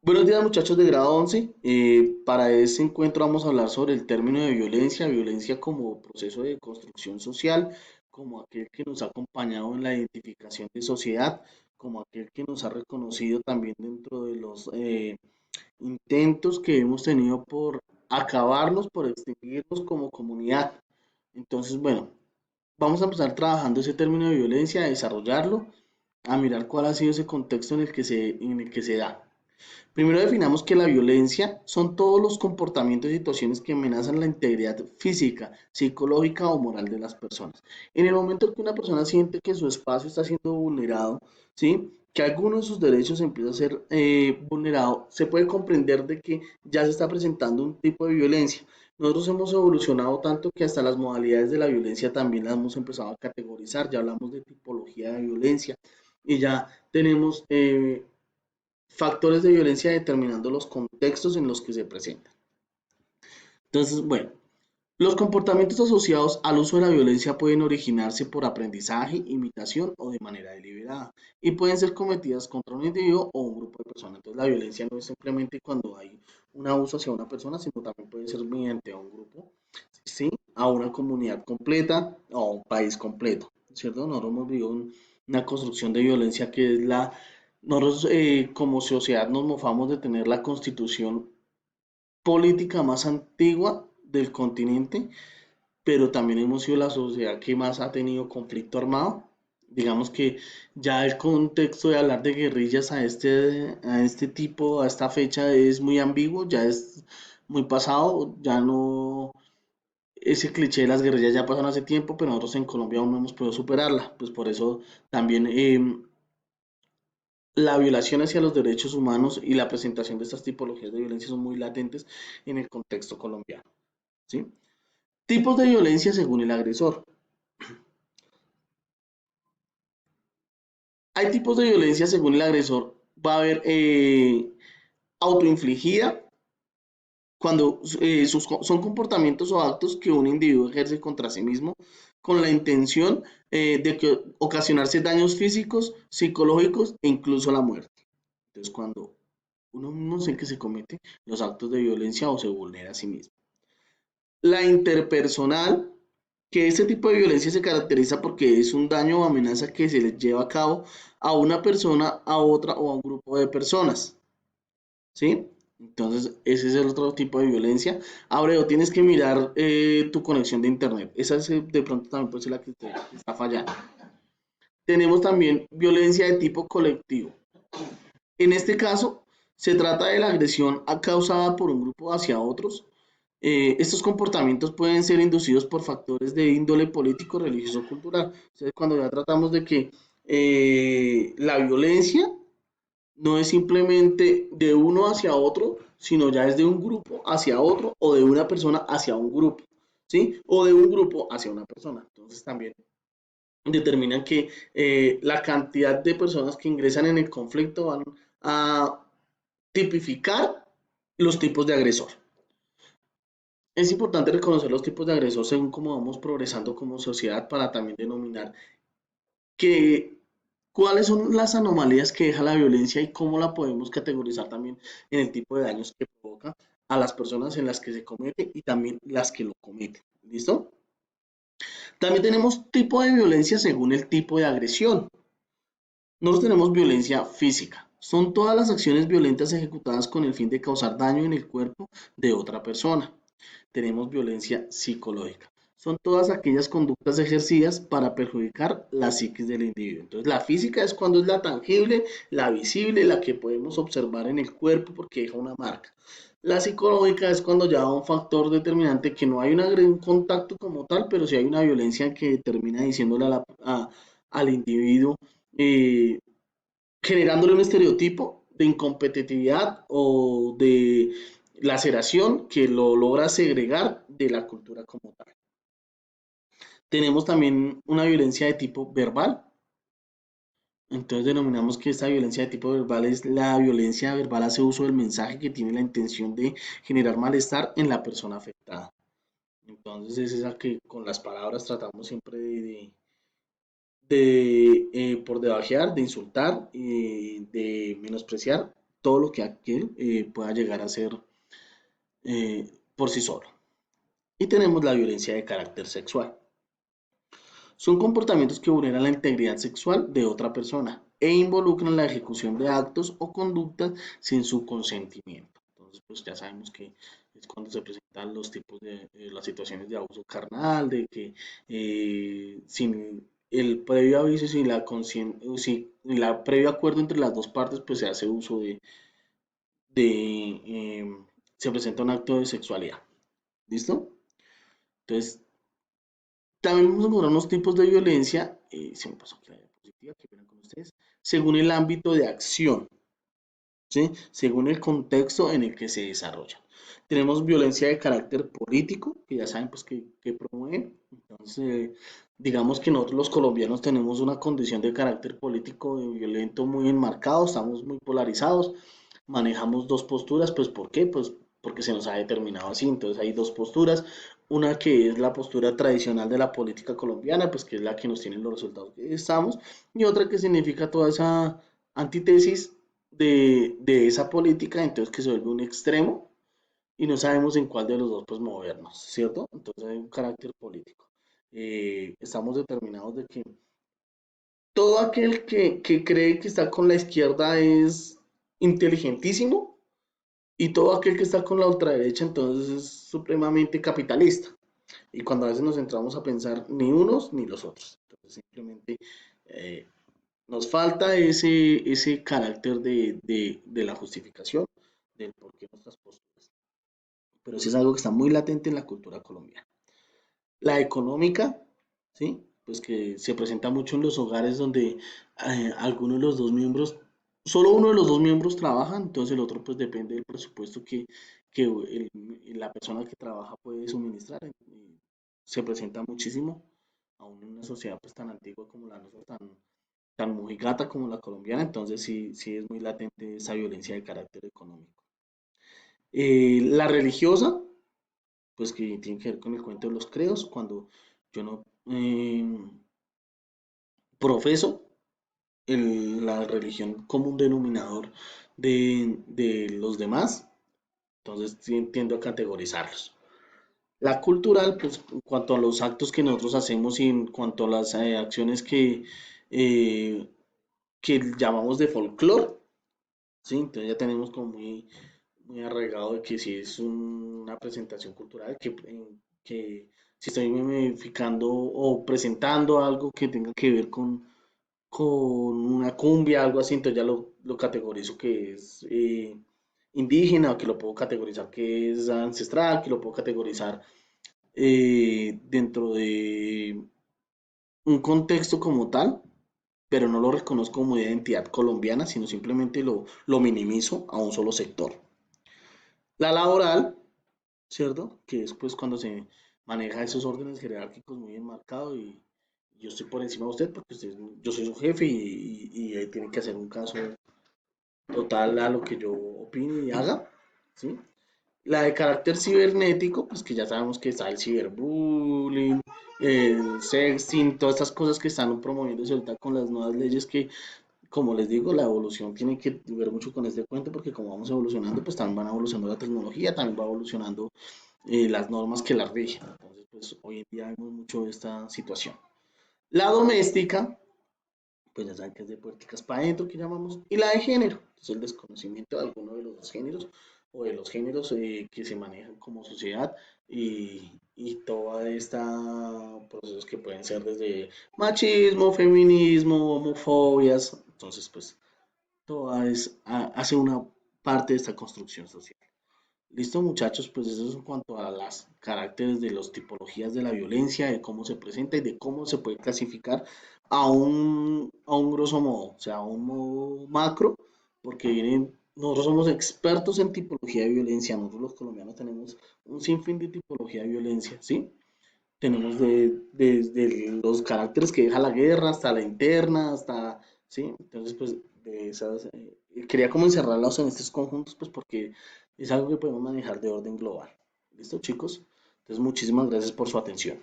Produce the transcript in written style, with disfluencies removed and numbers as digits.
Buenos días muchachos de grado 11. Para este encuentro vamos a hablar sobre el término de violencia, violencia como proceso de construcción social, como aquel que nos ha acompañado en la identificación de sociedad, como aquel que nos ha reconocido también dentro de los intentos que hemos tenido por acabarnos, por extinguirnos como comunidad. Entonces, bueno, vamos a empezar trabajando ese término de violencia, a desarrollarlo, a mirar cuál ha sido ese contexto en el que se da. Primero definamos que la violencia son todos los comportamientos y situaciones que amenazan la integridad física, psicológica o moral de las personas. En el momento en que una persona siente que su espacio está siendo vulnerado, ¿sí? Que alguno de sus derechos empieza a ser vulnerado, se puede comprender de que ya se está presentando un tipo de violencia. Nosotros hemos evolucionado tanto que hasta las modalidades de la violencia también las hemos empezado a categorizar, ya hablamos de tipología de violencia y ya tenemos factores de violencia determinando los contextos en los que se presentan. Entonces, bueno, los comportamientos asociados al uso de la violencia pueden originarse por aprendizaje, imitación o de manera deliberada y pueden ser cometidas contra un individuo o un grupo de personas. Entonces, la violencia no es simplemente cuando hay un abuso hacia una persona, sino también puede ser mediante a un grupo, ¿sí? A una comunidad completa o a un país completo, ¿cierto? Nosotros hemos vivido una construcción de violencia que es nosotros como sociedad nos mofamos de tener la constitución política más antigua del continente, pero también hemos sido la sociedad que más ha tenido conflicto armado. Digamos que ya el contexto de hablar de guerrillas a este tipo, a esta fecha es muy ambiguo, ya es muy pasado, ya no, ese cliché de las guerrillas ya pasaron hace tiempo, pero nosotros en Colombia aún no hemos podido superarla. Pues por eso también la violación hacia los derechos humanos y la presentación de estas tipologías de violencia son muy latentes en el contexto colombiano, ¿sí? Tipos de violencia según el agresor. Hay tipos de violencia según el agresor. Va a haber autoinfligida, cuando son comportamientos o actos que un individuo ejerce contra sí mismo con la intención de ocasionarse daños físicos, psicológicos e incluso la muerte. Entonces, cuando uno no sé qué se comete los actos de violencia o se vulnera a sí mismo. La interpersonal, que este tipo de violencia se caracteriza porque es un daño o amenaza que se le lleva a cabo a una persona, a otra o a un grupo de personas, ¿sí? Entonces, ese es el otro tipo de violencia. Abreu, tienes que mirar tu conexión de internet. Esa es, de pronto también puede ser la que te está fallando. Tenemos también violencia de tipo colectivo. En este caso, se trata de la agresión causada por un grupo hacia otros. Estos comportamientos pueden ser inducidos por factores de índole político, religioso o cultural. Entonces, cuando ya tratamos de que la violencia no es simplemente de uno hacia otro, sino ya es de un grupo hacia otro o de una persona hacia un grupo, ¿sí? O de un grupo hacia una persona. Entonces también determinan que la cantidad de personas que ingresan en el conflicto van a tipificar los tipos de agresor. Es importante reconocer los tipos de agresor según cómo vamos progresando como sociedad para también denominar que cuáles son las anomalías que deja la violencia y cómo la podemos categorizar también en el tipo de daños que provoca a las personas en las que se comete y también las que lo cometen. ¿Listo? También tenemos tipo de violencia según el tipo de agresión. Nosotros tenemos violencia física. Son todas las acciones violentas ejecutadas con el fin de causar daño en el cuerpo de otra persona. Tenemos violencia psicológica. Son todas aquellas conductas ejercidas para perjudicar la psiquis del individuo. Entonces, la física es cuando es la tangible, la visible, la que podemos observar en el cuerpo porque deja una marca. La psicológica es cuando ya un factor determinante que no hay un contacto como tal, pero sí hay una violencia que termina diciéndole al individuo, eh, generándole un estereotipo de incompetitividad o de laceración que lo logra segregar de la cultura como tal. Tenemos también una violencia de tipo verbal. Entonces denominamos que esta violencia de tipo verbal es la violencia verbal hace uso del mensaje que tiene la intención de generar malestar en la persona afectada. Entonces es esa que con las palabras tratamos siempre por debajear, de insultar, de menospreciar todo lo que aquel pueda llegar a ser por sí solo. Y tenemos la violencia de carácter sexual. Son comportamientos que vulneran la integridad sexual de otra persona e involucran la ejecución de actos o conductas sin su consentimiento. Entonces, pues ya sabemos que es cuando se presentan los tipos de las situaciones de abuso carnal, de que sin el previo aviso, sin la previo acuerdo entre las dos partes, pues se hace uso de se presenta un acto de sexualidad. ¿Listo? Entonces, también vamos a encontrar unos tipos de violencia, se me pasó aquí la diapositiva, que verán con ustedes, según el ámbito de acción, ¿sí? Según el contexto en el que se desarrolla. Tenemos violencia de carácter político, que ya saben pues que promueve. Entonces, digamos que nosotros los colombianos tenemos una condición de carácter político y violento muy enmarcado, estamos muy polarizados, manejamos dos posturas, pues ¿por qué? Pues porque se nos ha determinado así, entonces hay dos posturas, una que es la postura tradicional de la política colombiana, pues que es la que nos tiene los resultados que estamos, y otra que significa toda esa antítesis de esa política, entonces que se vuelve un extremo y no sabemos en cuál de los dos pues movernos, ¿cierto? Entonces hay un carácter político. Estamos determinados de que todo aquel que cree que está con la izquierda es inteligentísimo y todo aquel que está con la ultraderecha entonces es supremamente capitalista. Y cuando a veces nos entramos a pensar ni unos ni los otros. Entonces simplemente eh, nos falta ese carácter de la justificación del por qué nuestras posturas. Pero sí es algo que está muy latente en la cultura colombiana. La económica, ¿sí? Pues que se presenta mucho en los hogares donde alguno de los dos miembros, solo uno de los dos miembros trabaja, entonces el otro pues depende del presupuesto que la persona que trabaja puede suministrar. Y se presenta muchísimo, aún en una sociedad pues tan antigua como la nuestra, tan mojigata como la colombiana, entonces sí es muy latente esa violencia de carácter económico. La religiosa, pues que tiene que ver con el cuento de los credos, cuando yo no profeso la religión como un denominador de los demás, entonces sí tiendo a categorizarlos. La cultural, pues en cuanto a los actos que nosotros hacemos y en cuanto a las acciones eh, que llamamos de folclore, ¿sí? Entonces ya tenemos como muy arraigado de que si es una presentación cultural, que si estoy mimificando o presentando algo que tenga que ver con una cumbia, algo así, entonces ya lo categorizo que es indígena, o que lo puedo categorizar que es ancestral, que lo puedo categorizar dentro de un contexto como tal, pero no lo reconozco como identidad colombiana, sino simplemente lo minimizo a un solo sector. La laboral, ¿cierto? Que es pues cuando se maneja esos órdenes jerárquicos muy enmarcados y yo estoy por encima de usted porque yo soy su jefe y él tiene que hacer un caso total a lo que yo opine y haga, ¿sí? La de carácter cibernético, pues que ya sabemos que está el ciberbullying, el sexting, todas estas cosas que están promoviéndose ahorita con las nuevas leyes que, como les digo, la evolución tiene que ver mucho con este cuento porque como vamos evolucionando, pues también van evolucionando la tecnología, también va evolucionando las normas que la rigen. Entonces, pues hoy en día vemos mucho esta situación. La doméstica, pues ya saben que es de puerticas para adentro que llamamos, y la de género, es el desconocimiento de alguno de los dos géneros o de los géneros que se manejan como sociedad y toda esta procesos que pueden ser desde machismo, feminismo, homofobias, entonces pues hace una parte de esta construcción social. Listo, muchachos, pues eso es en cuanto a las caracteres de las tipologías de la violencia, de cómo se presenta y de cómo se puede clasificar a un grosso modo, o sea, a un modo macro, porque nosotros somos expertos en tipología de violencia, nosotros los colombianos tenemos un sinfín de tipología de violencia, ¿sí? Tenemos desde los caracteres que deja la guerra hasta la interna, hasta, ¿sí? Entonces, pues, de esas, quería como encerrarlos en estos conjuntos, pues, porque es algo que podemos manejar de orden global. ¿Listo, chicos? Entonces, muchísimas gracias por su atención.